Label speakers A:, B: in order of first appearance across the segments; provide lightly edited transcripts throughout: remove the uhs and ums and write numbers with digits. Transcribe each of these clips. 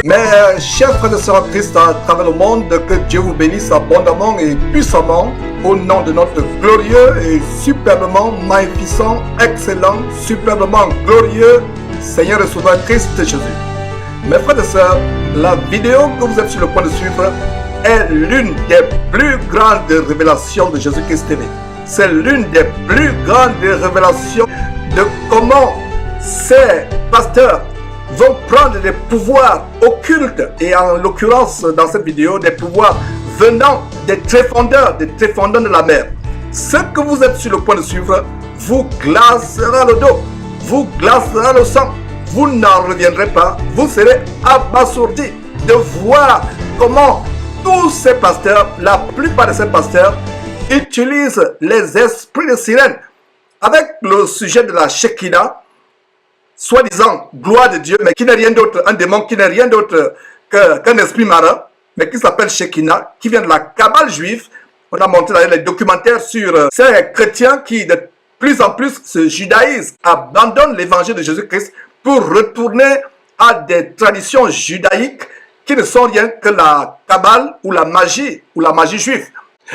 A: Mes chers frères et sœurs en Christ à travers le monde, que Dieu vous bénisse abondamment et puissamment au nom de notre glorieux et superbement magnificent, excellent, superbement glorieux Seigneur et Sauveur Christ Jésus. Mes frères et sœurs, la vidéo que vous êtes sur le point de suivre est l'une des plus grandes révélations de Jésus-Christ TV. C'est l'une des plus grandes révélations de comment ces pasteurs vont prendre des pouvoirs occultes, et en l'occurrence dans cette vidéo, des pouvoirs venant des tréfondeurs de la mer. Ce que vous êtes sur le point de suivre vous glacera le dos, vous glacera le sang, vous n'en reviendrez pas, vous serez abasourdis de voir comment tous ces pasteurs, la plupart de ces pasteurs, utilisent les esprits de sirène avec le sujet de la Shekinah, soi-disant gloire de Dieu, mais qui n'est rien d'autre, un démon qui n'est rien d'autre qu'un esprit marin, mais qui s'appelle Shekinah, qui vient de la Kabbale juive. On a montré d'ailleurs les documentaires sur ces chrétiens qui de plus en plus se judaïsent, abandonnent l'évangile de Jésus-Christ pour retourner à des traditions judaïques qui ne sont rien que la Kabbale ou la magie juive.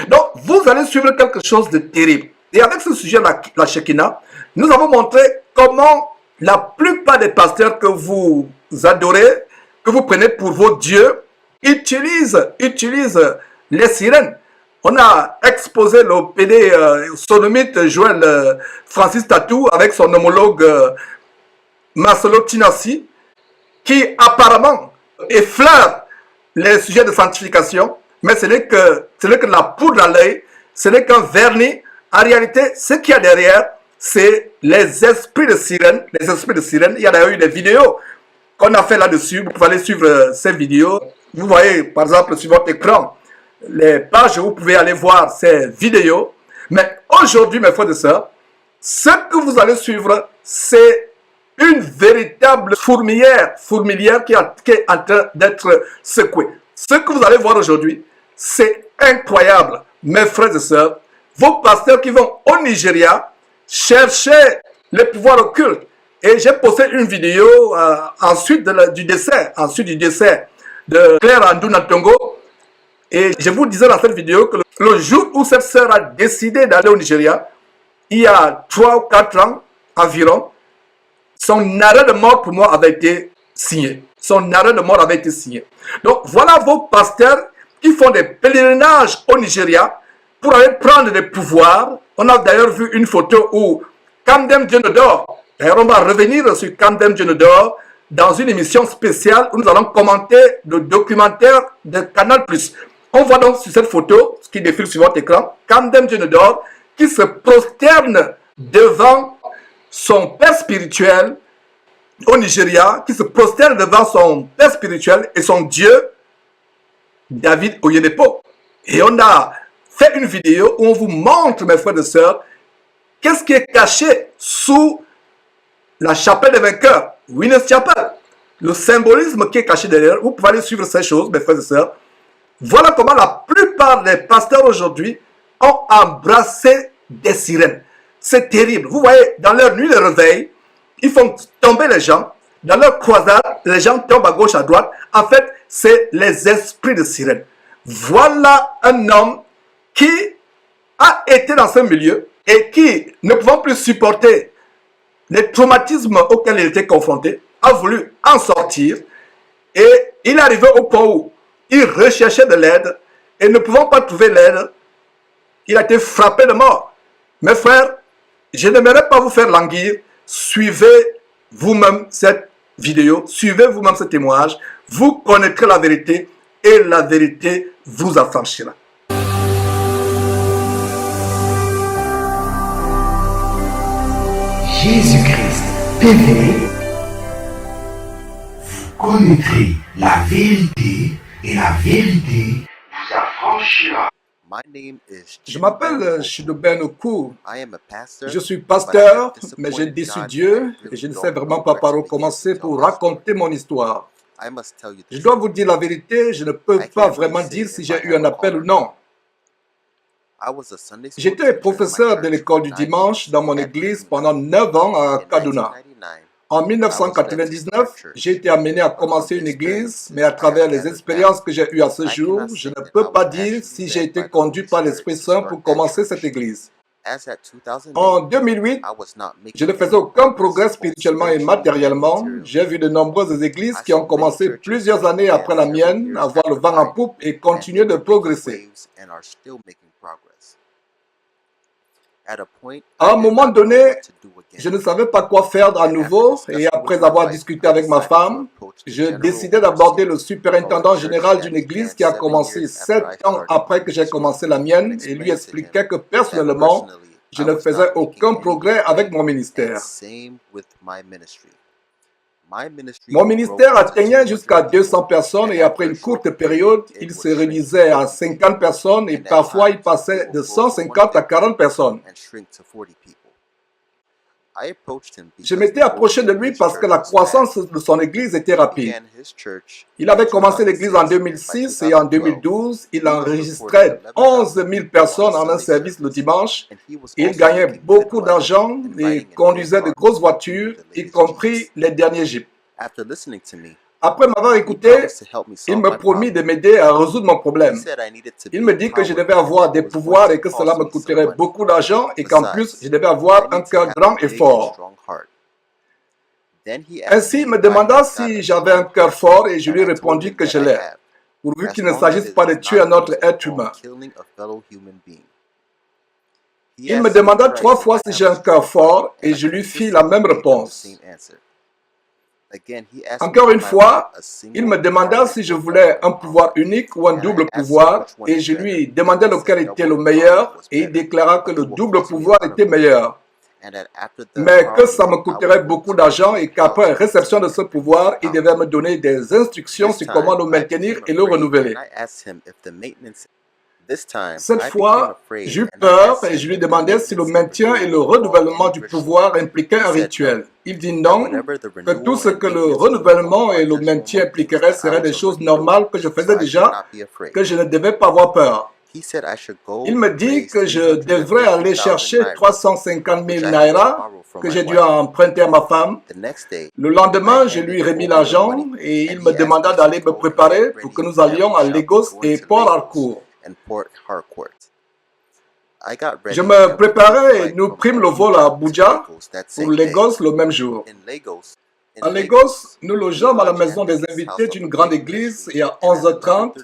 A: Donc, vous allez suivre quelque chose de terrible. Et avec ce sujet, la Shekinah, nous avons montré comment la plupart des pasteurs que vous adorez, que vous prenez pour vos dieux, utilisent les sirènes. On a exposé le PD sodomite Joël Francis Tatou avec son homologue Marcelo Tinassi, qui apparemment effleure les sujets de sanctification, mais ce n'est que la poudre à l'œil, ce n'est qu'un vernis. En réalité, ce qu'il y a derrière, c'est les esprits de sirène. Les esprits de sirène, il y a d'ailleurs eu des vidéos qu'on a fait là-dessus. Vous pouvez aller suivre ces vidéos. Vous voyez, par exemple, sur votre écran, les pages où vous pouvez aller voir ces vidéos. Mais aujourd'hui, mes frères et sœurs, ce que vous allez suivre, c'est une véritable fourmilière qui est en train d'être secouée. Ce que vous allez voir aujourd'hui, c'est incroyable, mes frères et sœurs. Vos pasteurs qui vont au Nigeria chercher les pouvoirs occultes. Et j'ai posté une vidéo ensuite du décès de Claire Andou Natongo. Et je vous disais dans cette vidéo que le jour où cette sœur a décidé d'aller au Nigeria, il y a 3 ou 4 ans environ, son arrêt de mort pour moi avait été signé. Son arrêt de mort avait été signé. Donc voilà vos pasteurs qui font des pèlerinages au Nigeria pour aller prendre des pouvoirs. On a d'ailleurs vu une photo où Kamdem Djenodor, d'ailleurs on va revenir sur Kamdem Djenodor dans une émission spéciale où nous allons commenter le documentaire de Canal+. On voit donc sur cette photo, ce qui défile sur votre écran, Kamdem Djenodor qui se prosterne devant son père spirituel au Nigeria, qui se prosterne devant son père spirituel et son Dieu, David Oyedepo. Et on a fait une vidéo où on vous montre, mes frères et sœurs, qu'est-ce qui est caché sous la chapelle des vainqueurs, Winners Chapel. Le symbolisme qui est caché derrière, vous pouvez aller suivre ces choses, mes frères et sœurs. Voilà comment la plupart des pasteurs aujourd'hui ont embrassé des sirènes. C'est terrible. Vous voyez, dans leur nuit de réveil, ils font tomber les gens. Dans leur croisade, les gens tombent à gauche, à droite. En fait, c'est les esprits de sirène. Voilà un homme qui a été dans ce milieu et qui, ne pouvant plus supporter les traumatismes auxquels il était confronté, a voulu en sortir. Et il est arrivé au point où il recherchait de l'aide et ne pouvant pas trouver l'aide, il a été frappé de mort. Mes frères, je n'aimerais pas vous faire languir. Suivez vous-même cette vidéo, suivez vous-même ce témoignage. Vous connaîtrez la vérité et la vérité vous affranchira.
B: Jésus-Christ TV, vous connaîtrez la vérité et la vérité vous affranchira.
A: Je m'appelle Chidobert Oku. Je suis pasteur, mais j'ai déçu Dieu et je ne sais vraiment pas par où commencer pour raconter mon histoire. Je dois vous dire la vérité, je ne peux pas vraiment dire si j'ai eu un appel ou non. J'étais professeur de l'école du dimanche dans mon église pendant 9 ans à Kaduna. En 1999, j'ai été amené à commencer une église, mais à travers les expériences que j'ai eues à ce jour, je ne peux pas dire si j'ai été conduit par l'Esprit Saint pour commencer cette église. En 2008, je ne faisais aucun progrès spirituellement et matériellement. J'ai vu de nombreuses églises qui ont commencé plusieurs années après la mienne à avoir le vent en poupe et continuer de progresser. À un moment donné, je ne savais pas quoi faire à nouveau et après avoir discuté avec ma femme, je décidai d'aborder le superintendant général d'une église qui a commencé 7 ans après que j'ai commencé la mienne et lui expliquai que personnellement, je ne faisais aucun progrès avec mon ministère. Mon ministère atteignait jusqu'à 200 personnes et après une courte période, il se réduisait à 50 personnes et parfois il passait de 150 à 40 personnes. Je m'étais approché de lui parce que la croissance de son église était rapide. Il avait commencé l'église en 2006 et en 2012, il enregistrait 11 000 personnes en un service le dimanche. Il gagnait beaucoup d'argent et conduisait de grosses voitures, y compris les derniers Jeeps. Après m'avoir écouté, il me promit de m'aider à résoudre mon problème. Il me dit que je devais avoir des pouvoirs et que cela me coûterait beaucoup d'argent et qu'en plus, je devais avoir un cœur grand et fort. Ainsi, il me demanda si j'avais un cœur fort et je lui répondis que je l'ai, pourvu qu'il ne s'agisse pas de tuer un autre être humain. Il me demanda 3 fois si j'ai un cœur fort et je lui fis la même réponse. Encore une fois, il me demanda si je voulais un pouvoir unique ou un double pouvoir et je lui demandai lequel était le meilleur et il déclara que le double pouvoir était meilleur. Mais que ça me coûterait beaucoup d'argent et qu'après réception de ce pouvoir, il devait me donner des instructions sur comment le maintenir et le renouveler. Cette fois, j'eus peur et je lui demandai si le maintien et le renouvellement du pouvoir impliquaient un rituel. Il dit non, que tout ce que le renouvellement et le maintien impliqueraient seraient des choses normales que je faisais déjà, que je ne devais pas avoir peur. Il me dit que je devrais aller chercher 350 000 naira que j'ai dû emprunter à ma femme. Le lendemain, je lui remis l'argent et il me demanda d'aller me préparer pour que nous allions à Lagos et Port Harcourt. Je me préparais et nous prîmes le vol à Abuja pour Lagos le même jour. À Lagos, nous logeâmes à la maison des invités d'une grande église et à 11h30,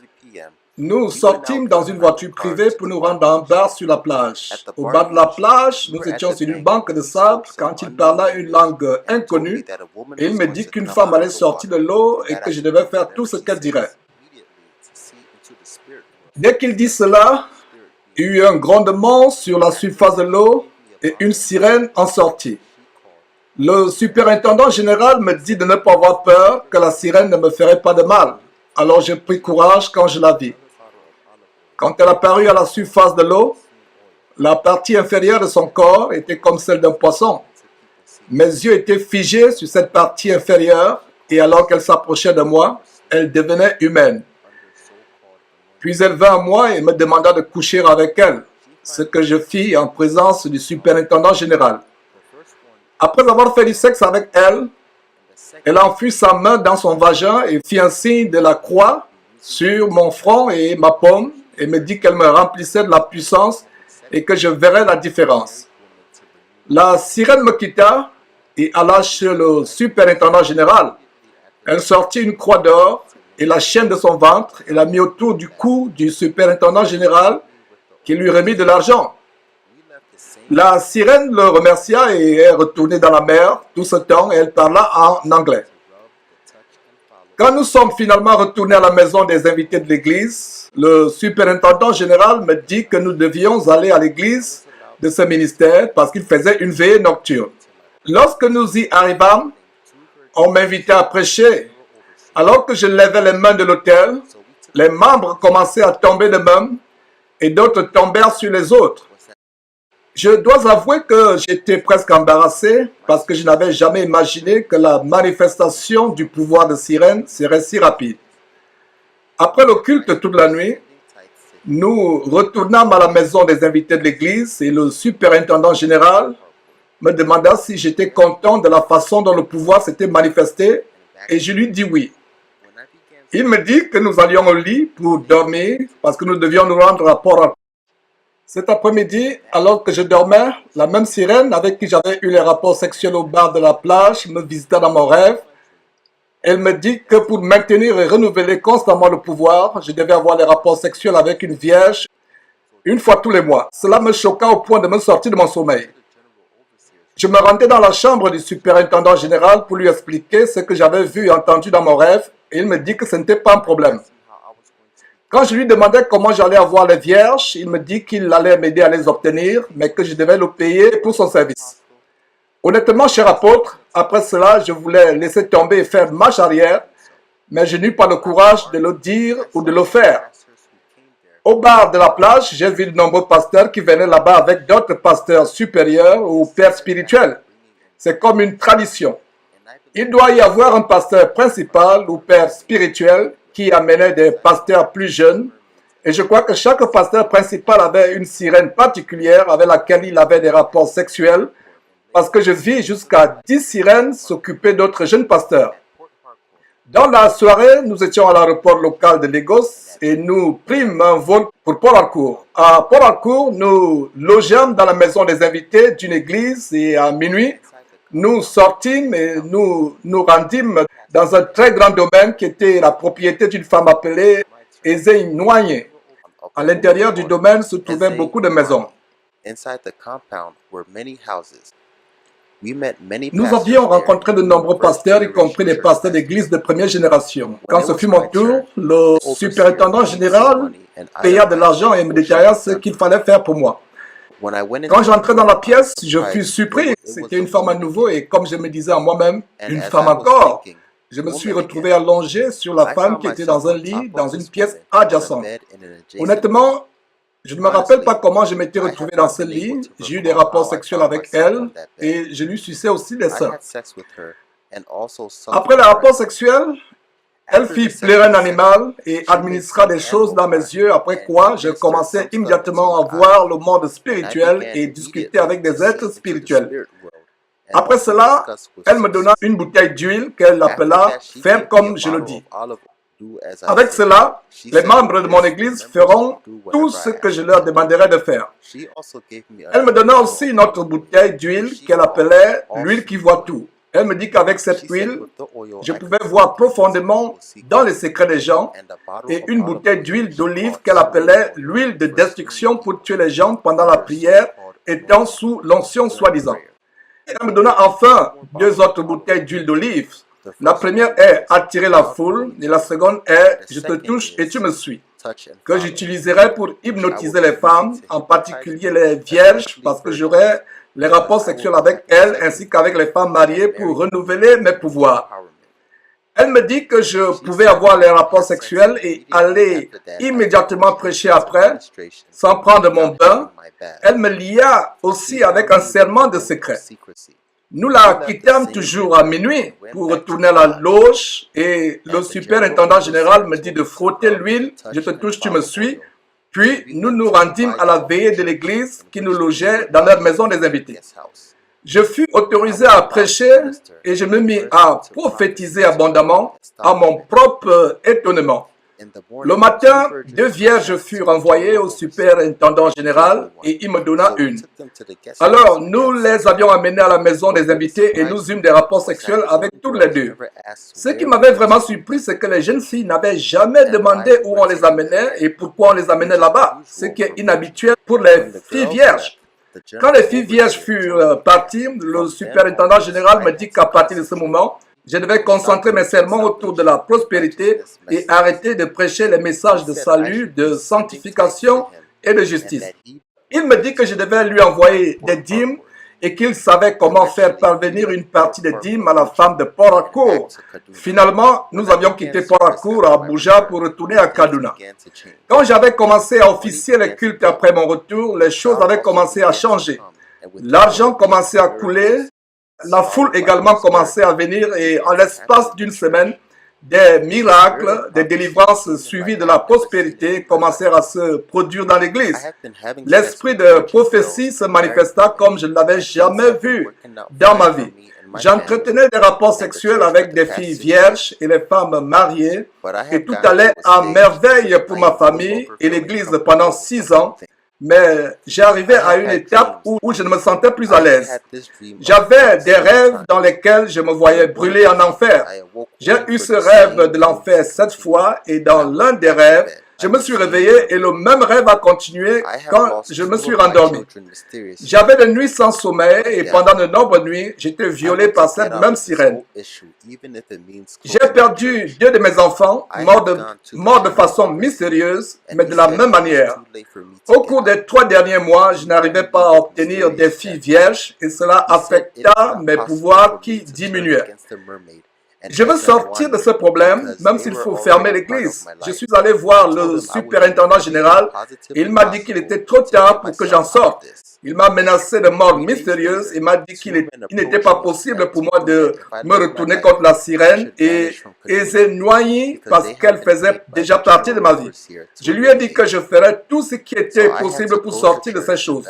A: nous sortîmes dans une voiture privée pour nous rendre à un bar sur la plage. Au bas de la plage, nous étions sur une banque de sable quand il parla une langue inconnue et il me dit qu'une femme allait sortir de l'eau et que je devais faire tout ce qu'elle dirait. Dès qu'il dit cela, il y eut un grondement sur la surface de l'eau et une sirène en sortit. Le superintendant général me dit de ne pas avoir peur, que la sirène ne me ferait pas de mal. Alors j'ai pris courage quand je la vis. Quand elle apparut à la surface de l'eau, la partie inférieure de son corps était comme celle d'un poisson. Mes yeux étaient figés sur cette partie inférieure et alors qu'elle s'approchait de moi, elle devenait humaine. Puis elle vint à moi et me demanda de coucher avec elle, ce que je fis en présence du superintendant général. Après avoir fait du sexe avec elle, elle enfut sa main dans son vagin et fit un signe de la croix sur mon front et ma paume et me dit qu'elle me remplissait de la puissance et que je verrais la différence. La sirène me quitta et alla chez le superintendant général. Elle sortit une croix d'or et la chaîne de son ventre et la mit autour du cou du superintendant général qui lui remit de l'argent. La sirène le remercia et est retournée dans la mer tout ce temps et elle parla en anglais. Quand nous sommes finalement retournés à la maison des invités de l'église, le superintendant général me dit que nous devions aller à l'église de ce ministère parce qu'il faisait une veillée nocturne. Lorsque nous y arrivâmes, on m'invitait à prêcher. Alors que je levais les mains de l'autel, les membres commençaient à tomber d'eux-mêmes et d'autres tombèrent sur les autres. Je dois avouer que j'étais presque embarrassé parce que je n'avais jamais imaginé que la manifestation du pouvoir de sirène serait si rapide. Après le culte toute la nuit, nous retournâmes à la maison des invités de l'église et le superintendant général me demanda si j'étais content de la façon dont le pouvoir s'était manifesté et je lui dis oui. Il me dit que nous allions au lit pour dormir parce que nous devions nous rendre à Port Harcourt. Cet après-midi, alors que je dormais, la même sirène avec qui j'avais eu les rapports sexuels au bar de la plage me visita dans mon rêve. Elle me dit que pour maintenir et renouveler constamment le pouvoir, je devais avoir les rapports sexuels avec une vierge une fois tous les mois. Cela me choqua au point de me sortir de mon sommeil. Je me rendais dans la chambre du superintendant général pour lui expliquer ce que j'avais vu et entendu dans mon rêve et il me dit que ce n'était pas un problème. Quand je lui demandais comment j'allais avoir les vierges, il me dit qu'il allait m'aider à les obtenir, mais que je devais le payer pour son service. Honnêtement, cher apôtre, après cela, je voulais laisser tomber et faire marche arrière, mais je n'eus pas le courage de le dire ou de le faire. Au bar de la plage, j'ai vu de nombreux pasteurs qui venaient là-bas avec d'autres pasteurs supérieurs ou pères spirituels. C'est comme une tradition. Il doit y avoir un pasteur principal ou père spirituel qui amenait des pasteurs plus jeunes. Et je crois que chaque pasteur principal avait une sirène particulière avec laquelle il avait des rapports sexuels, parce que je vis jusqu'à 10 sirènes s'occuper d'autres jeunes pasteurs. Dans la soirée, nous étions à l'aéroport local de Lagos et nous prîmes un vol pour Port Harcourt. À Port Harcourt, nous logeâmes dans la maison des invités d'une église et à minuit, nous sortîmes et nous nous rendîmes dans un très grand domaine qui était la propriété d'une femme appelée Ezei Noye. À l'intérieur du domaine se trouvaient beaucoup de maisons. Nous avions rencontré de nombreux pasteurs, y compris des pasteurs d'église de première génération. Quand ce fut mon tour, le superintendant général paya de l'argent et me détailla ce qu'il fallait faire pour moi. Quand j'entrais dans la pièce, je fus surpris. C'était une femme à nouveau et comme je me disais à moi-même, une femme encore. Je me suis retrouvé allongé sur la femme qui était dans un lit, dans une pièce adjacente. Honnêtement, je ne me rappelle pas comment je m'étais retrouvé dans ce lit. J'ai eu des rapports sexuels avec elle et je lui suçais aussi les seins. Après les rapports sexuels, elle fit pleurer un animal et administra des choses dans mes yeux, après quoi je commençais immédiatement à voir le monde spirituel et discuter avec des êtres spirituels. Après cela, elle me donna une bouteille d'huile qu'elle appela « faire comme je le dis ». Avec cela, les membres de mon église feront tout ce que je leur demanderai de faire. Elle me donna aussi une autre bouteille d'huile qu'elle appelait « l'huile qui voit tout ». Elle me dit qu'avec cette huile, je pouvais voir profondément dans les secrets des gens et une bouteille d'huile d'olive qu'elle appelait l'huile de destruction pour tuer les gens pendant la prière étant sous l'onction soi-disant. Elle me donna enfin 2 autres bouteilles d'huile d'olive. La première est attirer la foule et la seconde est je te touche et tu me suis, que j'utiliserai pour hypnotiser les femmes, en particulier les vierges, parce que j'aurai les rapports sexuels avec elles ainsi qu'avec les femmes mariées pour renouveler mes pouvoirs. Elle me dit que je pouvais avoir les rapports sexuels et aller immédiatement prêcher après, sans prendre mon bain. Elle me lia aussi avec un serment de secret. Nous la quittâmes toujours à minuit pour retourner à la loge et le superintendant général me dit de frotter l'huile, je te touche, tu me suis. Puis nous nous rendîmes à la veillée de l'église qui nous logeait dans leur maison des invités. Je fus autorisé à prêcher et je me mis à prophétiser abondamment à mon propre étonnement. Le matin, 2 vierges furent envoyées au superintendant général et il me donna une. Alors, nous les avions amenées à la maison des invités et nous eûmes des rapports sexuels avec toutes les 2. Ce qui m'avait vraiment surpris, c'est que les jeunes filles n'avaient jamais demandé où on les amenait et pourquoi on les amenait là-bas, ce qui est inhabituel pour les filles vierges. Quand les filles vierges furent parties, le superintendant général me dit qu'à partir de ce moment, je devais concentrer mes sermons autour de la prospérité et arrêter de prêcher les messages de salut, de sanctification et de justice. Il me dit que je devais lui envoyer des dîmes et qu'il savait comment faire parvenir une partie des dîmes à la femme de Port Harcourt. Finalement, nous avions quitté Port Harcourt à Abuja pour retourner à Kaduna. Quand j'avais commencé à officier les cultes après mon retour, les choses avaient commencé à changer. L'argent commençait à couler. La foule également commençait à venir et en l'espace d'une semaine, Des miracles, des délivrances suivies de la prospérité commencèrent à se produire dans l'Église. L'esprit de prophétie se manifesta comme je ne l'avais jamais vu dans ma vie. J'entretenais des rapports sexuels avec des filles vierges et les femmes mariées, et tout allait à merveille pour ma famille et l'Église pendant 6 ans. Mais j'arrivais à une étape où je ne me sentais plus à l'aise. J'avais des rêves dans lesquels je me voyais brûler en enfer. J'ai eu ce rêve de l'enfer 7 fois et dans l'un des rêves, je me suis réveillé et le même rêve a continué quand je me suis rendormi. J'avais des nuits sans sommeil et pendant de nombreuses nuits, j'étais violé par cette même sirène. J'ai perdu 2 de mes enfants, morts de façon mystérieuse, mais de la même manière. Au cours des 3 derniers mois, je n'arrivais pas à obtenir des filles vierges et cela affecta mes pouvoirs qui diminuaient. Je veux sortir de ce problème, même s'il faut fermer l'église. Je suis allé voir le superintendant général et il m'a dit qu'il était trop tard pour que j'en sorte. Il m'a menacé de mort mystérieuse et m'a dit qu'il n'était pas possible pour moi de me retourner contre la sirène et Noyer parce qu'elle faisait déjà partie de ma vie. Je lui ai dit que je ferais tout ce qui était possible pour sortir de ces choses.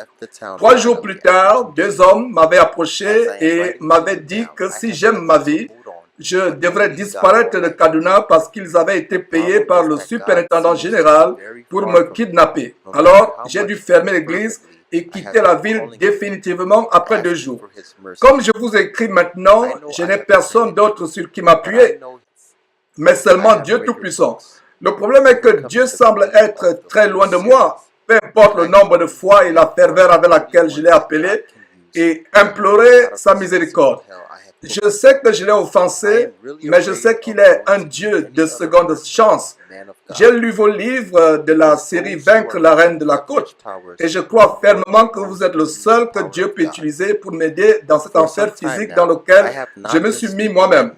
A: 3 jours plus tard, 2 hommes m'avaient approché et m'avaient dit que si j'aime ma vie, je devrais disparaître de Kaduna parce qu'ils avaient été payés par le superintendant général pour me kidnapper. Alors, j'ai dû fermer l'église et quitter la ville définitivement après 2 jours. Comme je vous écris maintenant, je n'ai personne d'autre sur qui m'appuyer, mais seulement Dieu Tout-Puissant. Le problème est que Dieu semble être très loin de moi, peu importe le nombre de fois et la ferveur avec laquelle je l'ai appelé et imploré sa miséricorde. Je sais que je l'ai offensé, mais je sais qu'il est un Dieu de seconde chance. J'ai lu vos livres de la série Vaincre la reine de la côte et je crois fermement que vous êtes le seul que Dieu peut utiliser pour m'aider dans cet enfer physique dans lequel je me suis mis moi-même.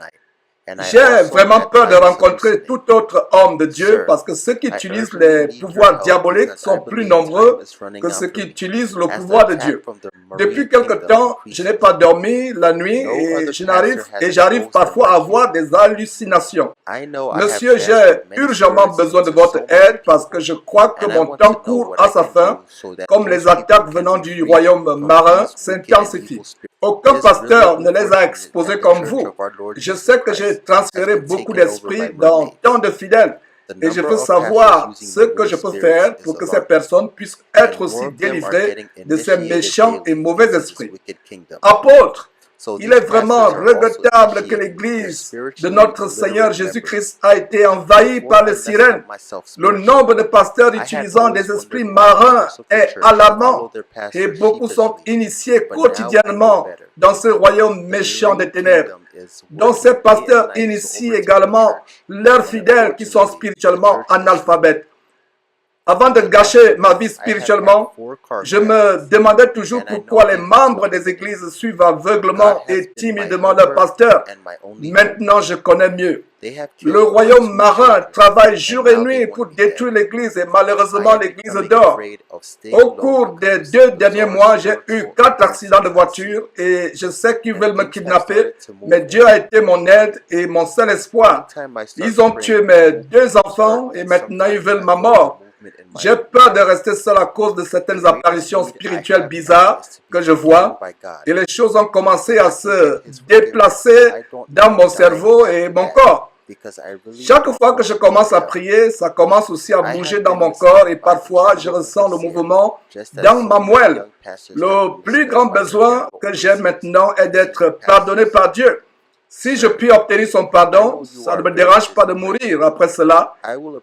A: J'ai vraiment peur de rencontrer tout autre homme de Dieu parce que ceux qui utilisent les pouvoirs diaboliques sont plus nombreux que ceux qui utilisent le pouvoir de Dieu. Depuis quelque temps, je n'ai pas dormi la nuit et j'arrive parfois à avoir des hallucinations. Monsieur, j'ai urgemment besoin de votre aide parce que je crois que mon temps court à sa fin, comme les attaques venant du royaume marin s'intensifient. Aucun pasteur ne les a exposés comme vous. Je sais que j'ai transféré beaucoup d'esprits dans tant de fidèles et je veux savoir ce que je peux faire pour que ces personnes puissent être aussi délivrées de ces méchants et mauvais esprits. Apôtre, il est vraiment regrettable que l'Église de notre Seigneur Jésus-Christ a été envahie par les sirènes. Le nombre de pasteurs utilisant des esprits marins est alarmant et beaucoup sont initiés quotidiennement dans ce royaume méchant des ténèbres. Donc ces pasteurs initient également leurs fidèles qui sont spirituellement analphabètes. Avant de gâcher ma vie spirituellement, je me demandais toujours pourquoi les membres des églises suivent aveuglement et timidement leur pasteur. Maintenant, je connais mieux. Le royaume marin travaille jour et nuit pour détruire l'église et malheureusement l'église dort. Au cours des 2 derniers mois, j'ai eu 4 accidents de voiture et je sais qu'ils veulent me kidnapper, mais Dieu a été mon aide et mon seul espoir. Ils ont tué mes 2 enfants et maintenant ils veulent ma mort. J'ai peur de rester seul à cause de certaines apparitions spirituelles bizarres que je vois et les choses ont commencé à se déplacer dans mon cerveau et mon corps. Chaque fois que je commence à prier, ça commence aussi à bouger dans mon corps et parfois je ressens le mouvement dans ma moelle. Le plus grand besoin que j'ai maintenant est d'être pardonné par Dieu. Si je puis obtenir son pardon, ça ne me dérange pas de mourir après cela,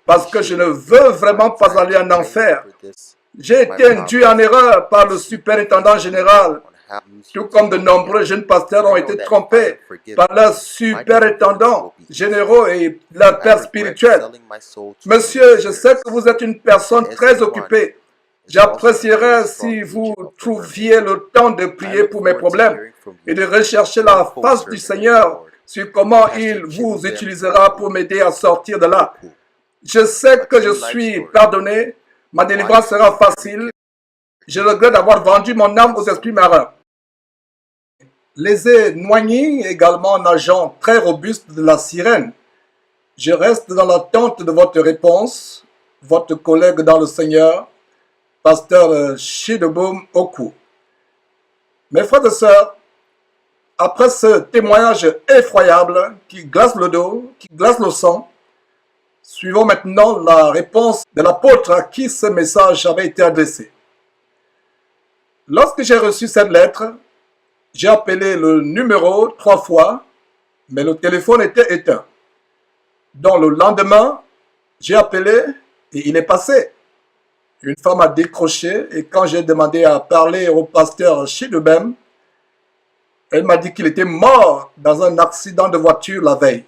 A: parce que je ne veux vraiment pas aller en enfer. J'ai été induit en erreur par le superintendant général, tout comme de nombreux jeunes pasteurs ont été trompés par leurs superintendants généraux et leurs pères spirituels. Monsieur, je sais que vous êtes une personne très occupée. J'apprécierais si vous trouviez le temps de prier pour mes problèmes et de rechercher la face du Seigneur sur comment il vous utilisera pour m'aider à sortir de là. Je sais que je suis pardonné, ma délivrance sera facile. Je regrette d'avoir vendu mon âme aux esprits marins. Les Noyer, également un agent très robuste de la sirène. Je reste dans l'attente de votre réponse, votre collègue dans le Seigneur, pasteur Chideboum Oku. Mes frères et sœurs, après ce témoignage effroyable qui glace le dos, qui glace le sang, suivons maintenant la réponse de l'apôtre à qui ce message avait été adressé. Lorsque j'ai reçu cette lettre, j'ai appelé le numéro 3 fois, mais le téléphone était éteint. Donc le lendemain, j'ai appelé et il est passé. Une femme a décroché et quand j'ai demandé à parler au pasteur Chideboum, elle m'a dit qu'il était mort dans un accident de voiture la veille.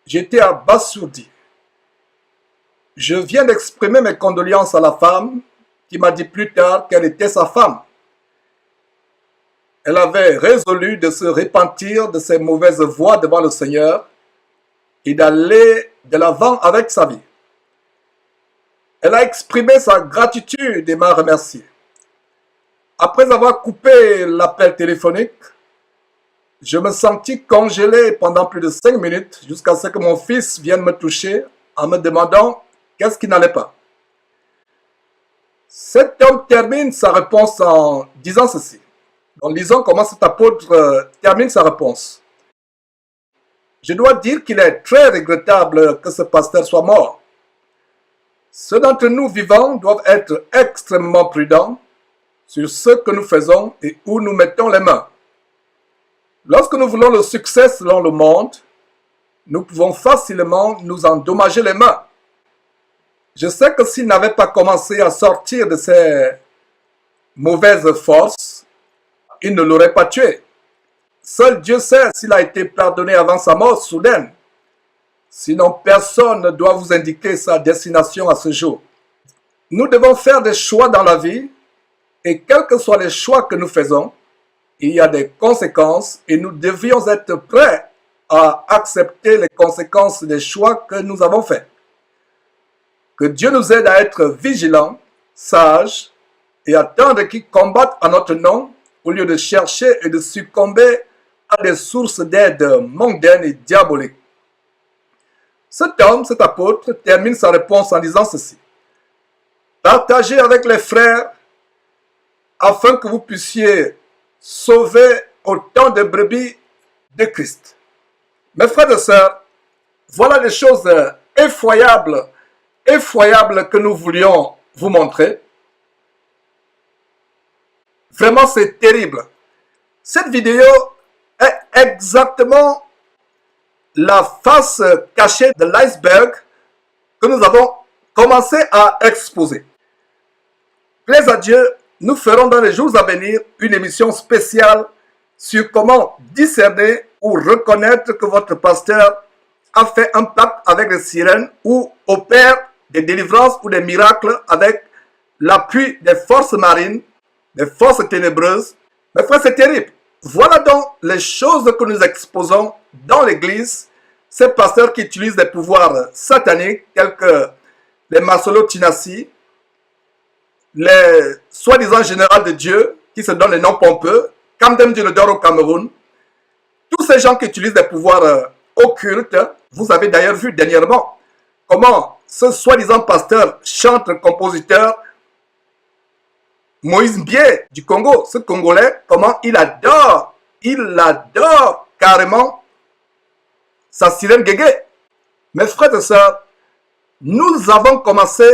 A: J'étais abasourdi. Je viens d'exprimer mes condoléances à la femme qui m'a dit plus tard qu'elle était sa femme. Elle avait résolu de se repentir de ses mauvaises voies devant le Seigneur et d'aller de l'avant avec sa vie. Elle a exprimé sa gratitude et m'a remercié. Après avoir coupé l'appel téléphonique, je me sentis congelé pendant plus de 5 minutes jusqu'à ce que mon fils vienne me toucher en me demandant qu'est-ce qui n'allait pas. Cet homme termine sa réponse en disant ceci. Donc lisons comment cet apôtre termine sa réponse. Je dois dire qu'il est très regrettable que ce pasteur soit mort. Ceux d'entre nous vivants doivent être extrêmement prudents sur ce que nous faisons et où nous mettons les mains. Lorsque nous voulons le succès selon le monde, nous pouvons facilement nous endommager les mains. Je sais que s'il n'avait pas commencé à sortir de ses mauvaises forces, il ne l'aurait pas tué. Seul Dieu sait s'il a été pardonné avant sa mort soudaine. Sinon, personne ne doit vous indiquer sa destination à ce jour. Nous devons faire des choix dans la vie et quels que soient les choix que nous faisons, il y a des conséquences et nous devions être prêts à accepter les conséquences des choix que nous avons faits. Que Dieu nous aide à être vigilants, sages et attendre qu'ils combattent en notre nom au lieu de chercher et de succomber à des sources d'aide mondaines et diaboliques. Cet homme, cet apôtre, termine sa réponse en disant ceci. Partagez avec les frères afin que vous puissiez sauver autant de brebis de Christ. Mes frères et sœurs, voilà les choses effroyables que nous voulions vous montrer. Vraiment, c'est terrible. Cette vidéo est exactement la face cachée de l'iceberg que nous avons commencé à exposer. Plaise à Dieu, nous ferons dans les jours à venir une émission spéciale sur comment discerner ou reconnaître que votre pasteur a fait un pacte avec les sirènes ou opère des délivrances ou des miracles avec l'appui des forces marines, des forces ténébreuses. Mais frère, c'est terrible. Voilà donc les choses que nous exposons dans l'église. Ces pasteurs qui utilisent des pouvoirs sataniques tels que les Masolo Tinassi, les soi-disant généraux de Dieu qui se donnent les noms pompeux, Kamdem Djinodor au Cameroun, tous ces gens qui utilisent des pouvoirs occultes, vous avez d'ailleurs vu dernièrement comment ce soi-disant pasteur, chanteur, compositeur, Moïse Mbié du Congo, ce Congolais, comment il adore carrément sa sirène Guégué. Mes frères et sœurs, nous avons commencé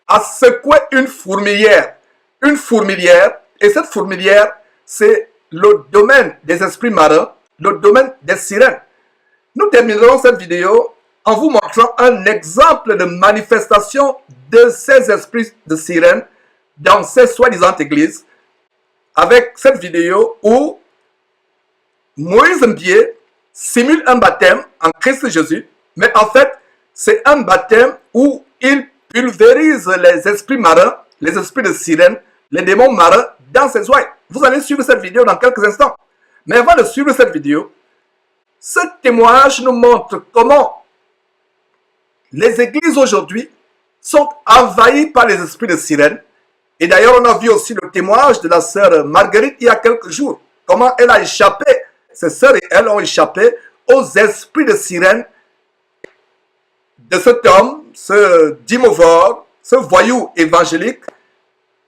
A: à secouer une fourmilière. Une fourmilière, et cette fourmilière, c'est le domaine des esprits marins, le domaine des sirènes. Nous terminerons cette vidéo en vous montrant un exemple de manifestation de ces esprits de sirènes dans ces soi-disant églises, avec cette vidéo où Moïse Mbié simule un baptême en Christ Jésus, mais en fait, c'est un baptême où il pulvérise les esprits marins, les esprits de sirène, les démons marins dans ses ouailles. Vous allez suivre cette vidéo dans quelques instants. Mais avant de suivre cette vidéo, ce témoignage nous montre comment les églises aujourd'hui sont envahies par les esprits de sirène. Et d'ailleurs, on a vu aussi le témoignage de la sœur Marguerite il y a quelques jours. Comment elle a échappé, ses sœurs et elle ont échappé aux esprits de sirène de cet homme, ce dimovore, ce voyou évangélique,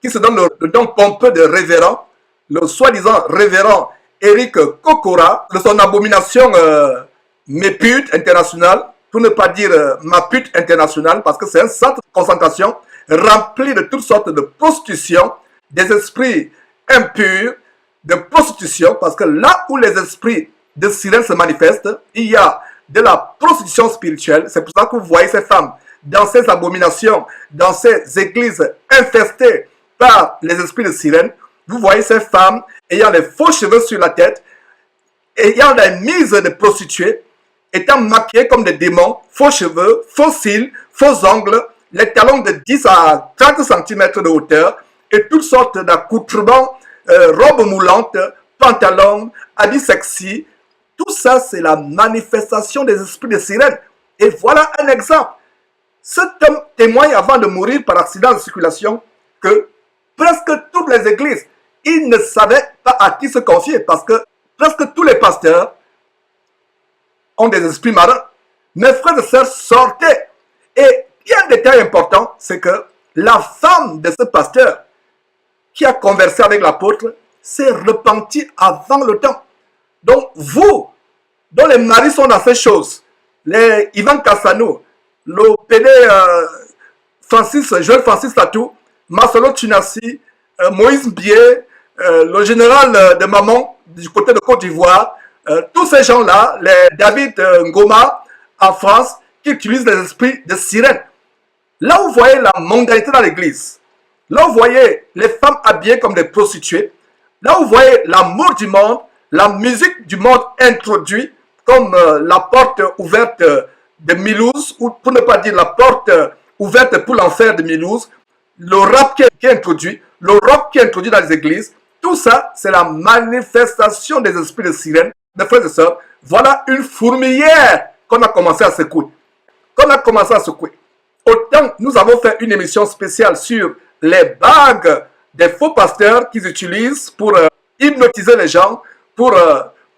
A: qui se donne le nom pompeux de révérend, le soi-disant révérend Éric Kokora, de son abomination Mes putes internationales, pour ne pas dire ma pute internationale, parce que c'est un centre de concentration rempli de toutes sortes de prostitution, des esprits impurs, de prostitution, parce que là où les esprits de sirène se manifestent, il y a de la prostitution spirituelle. C'est pour ça que vous voyez ces femmes dans ces abominations, dans ces églises infestées par les esprits de sirène. Vous voyez ces femmes ayant les faux cheveux sur la tête, ayant la mise de prostituées, étant maquillées comme des démons, faux cheveux, faux cils, faux ongles, les talons de 10 à 30 cm de hauteur et toutes sortes d'accoutrements, robes moulantes, pantalons, habits sexy. Tout ça, c'est la manifestation des esprits de sirène. Et voilà un exemple. Cet homme témoigne avant de mourir par accident de circulation que presque toutes les églises, il ne savait pas à qui se confier parce que presque tous les pasteurs ont des esprits marins. Mes frères et sœurs sortaient. Et il y a un détail important, c'est que la femme de ce pasteur qui a conversé avec l'apôtre s'est repentie avant le temps. Donc vous, dont les maris sont dans ces choses, les Ivan Cassano, le PD Joël Francis Tatou, Marcelo Tunassi, Moïse Bié, le général de Maman du côté de Côte d'Ivoire, tous ces gens-là, les David Ngoma en France, qui utilisent les esprits de sirène. Là où vous voyez la mondialité dans l'église, là où vous voyez les femmes habillées comme des prostituées, là où vous voyez l'amour du monde, la musique du monde introduite, comme la porte ouverte de Milouz, ou pour ne pas dire la porte ouverte pour l'enfer de Milouz, le rap qui est introduit, le rock qui est introduit dans les églises, tout ça, c'est la manifestation des esprits de sirène. Mes frères et sœurs, voilà une fourmilière qu'on a commencé à secouer. Autant nous avons fait une émission spéciale sur les bagues des faux pasteurs qu'ils utilisent pour hypnotiser les gens, pour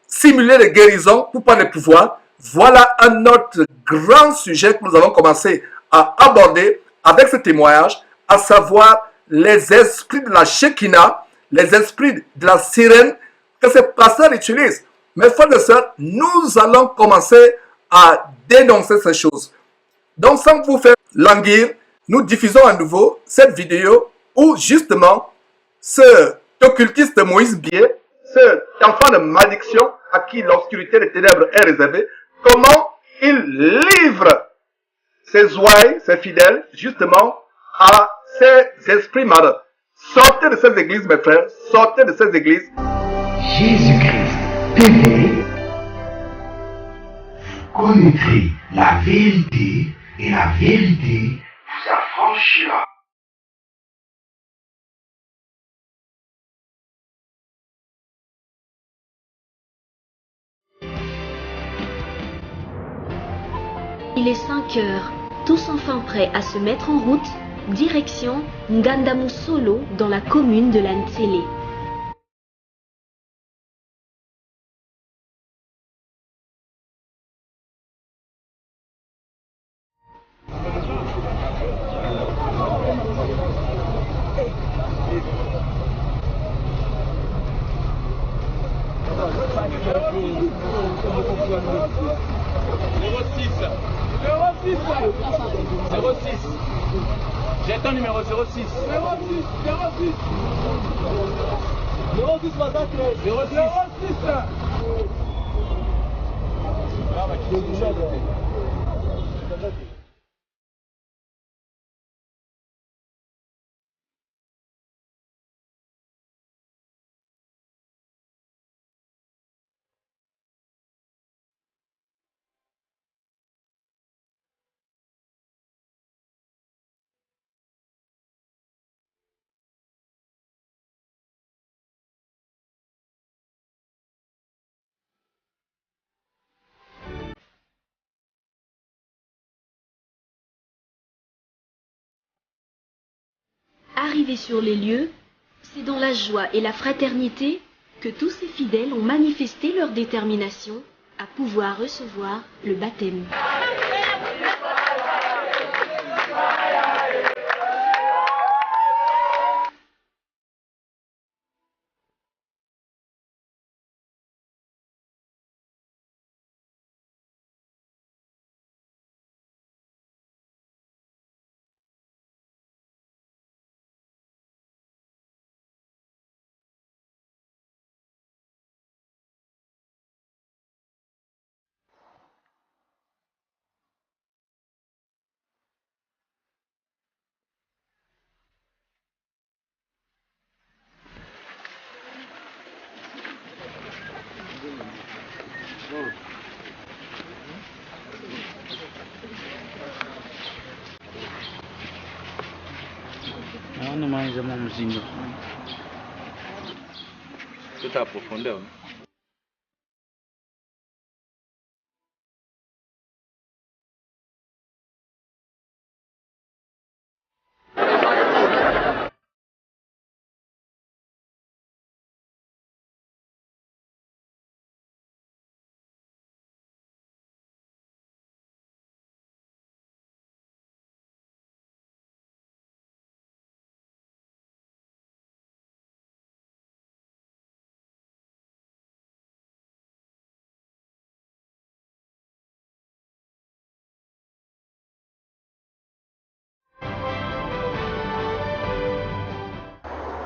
A: simuler les guérisons, pour prendre le pouvoir. Voilà un autre grand sujet que nous avons commencé à aborder avec ce témoignage, à savoir les esprits de la Shekinah, les esprits de la sirène que ces pasteurs utilisent. Mes frères et sœurs, nous allons commencer à dénoncer ces choses. Donc, sans vous faire languir, nous diffusons à nouveau cette vidéo où justement ce occultiste Moïse Bié, cet enfant de malédiction à qui l'obscurité des ténèbres est réservée, comment il livre ses ouailles, ses fidèles, justement à ces esprits marins. Sortez de ces églises, mes frères, sortez de ces églises.
B: Jésus-Christ TV. Vous connaîtrez la vérité et la vérité vous affranchira.
C: Il est 5 heures, tous enfin prêts à se mettre en route, direction Ngandamusolo dans la commune de la Ntsele.
D: J'ai ton numéro 06. 06, 06. 06, 06.
C: Arrivés sur les lieux, c'est dans la joie et la fraternité que tous ces fidèles ont manifesté leur détermination à pouvoir recevoir le baptême.
D: C'est à profondeur.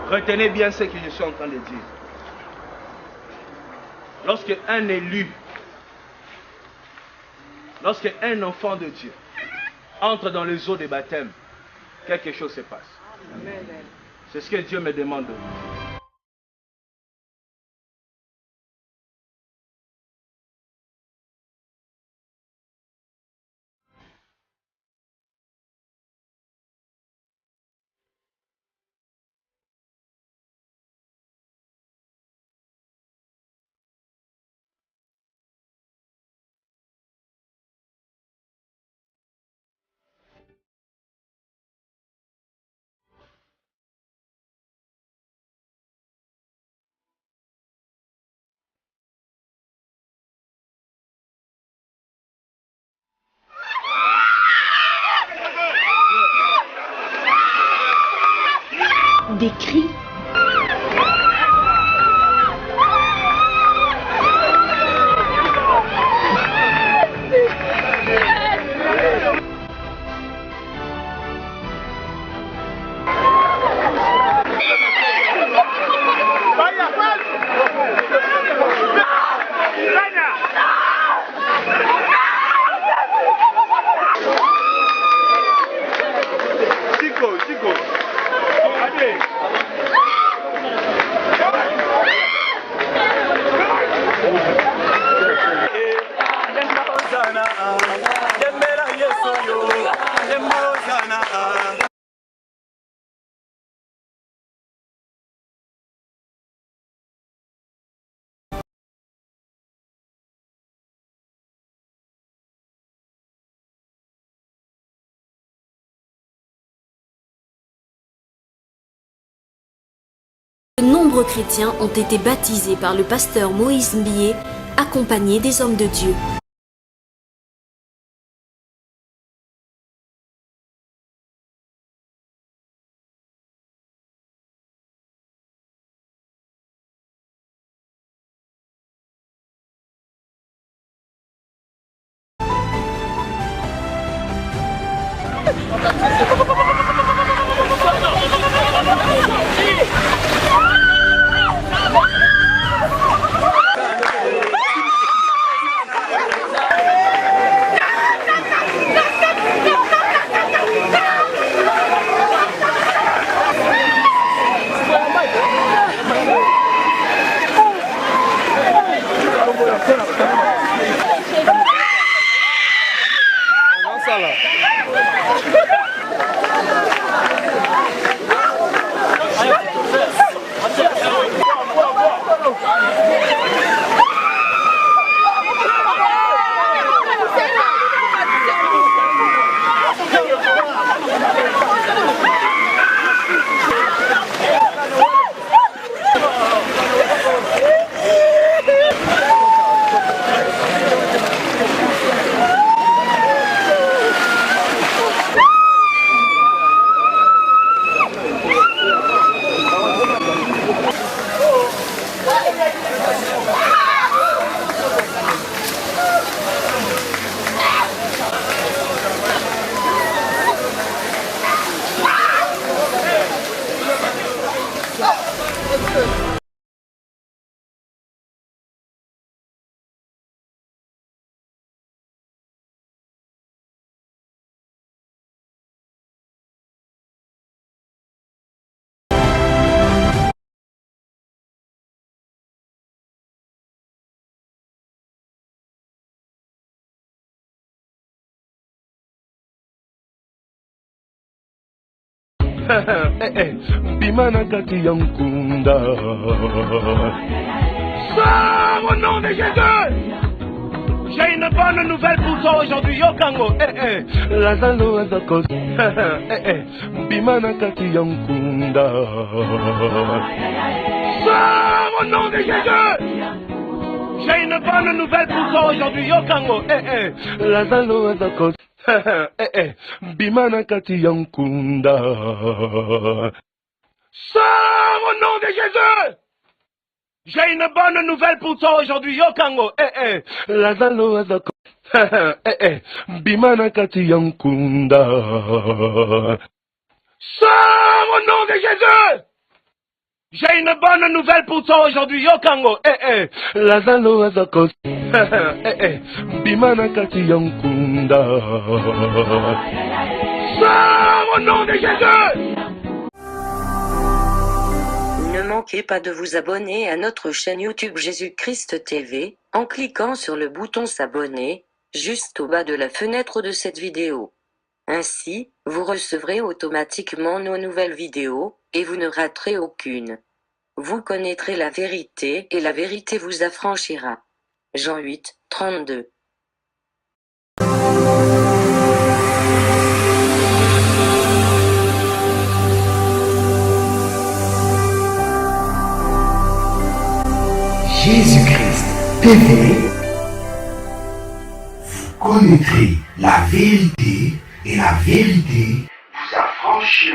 D: Retenez bien ce que je suis en train de dire. Lorsque un élu, lorsque un enfant de Dieu entre dans les eaux de baptême, quelque chose se passe. C'est ce que Dieu me demande.
C: Des cris.
D: Chico. Allez.
C: De nombreux chrétiens ont été baptisés par le pasteur Moïse Mbié, accompagné des hommes de Dieu.
E: Bimana kati yankunda. Sors au nom de Jésus. J'ai une bonne nouvelle pour toi aujourd'hui, Yokango. Lazalo Azakos. Bimana kati yankunda. Sors au nom de Jésus. J'ai une bonne nouvelle pour toi aujourd'hui, Yokango. Lazalo Azakos. Bimana kati yankunda. Sors au nom de Jésus. J'ai une bonne nouvelle pour toi aujourd'hui, Yokango. Lazalo Azako. Bimana kati yankunda. Sors au nom de Jésus. J'ai une bonne nouvelle pour toi aujourd'hui, Yokango. Lazalo Azako. Bimana kati yankunda. Sors au nom de Jésus.
F: Ne manquez pas de vous abonner à notre chaîne YouTube Jésus-Christ TV, en cliquant sur le bouton s'abonner, juste au bas de la fenêtre de cette vidéo. Ainsi, vous recevrez automatiquement nos nouvelles vidéos, et vous ne raterez aucune. Vous connaîtrez la vérité, et la vérité vous affranchira. Jean 8, 32.
B: Jésus-Christ TV, vous connaîtrez la vérité et la vérité vous affranchira.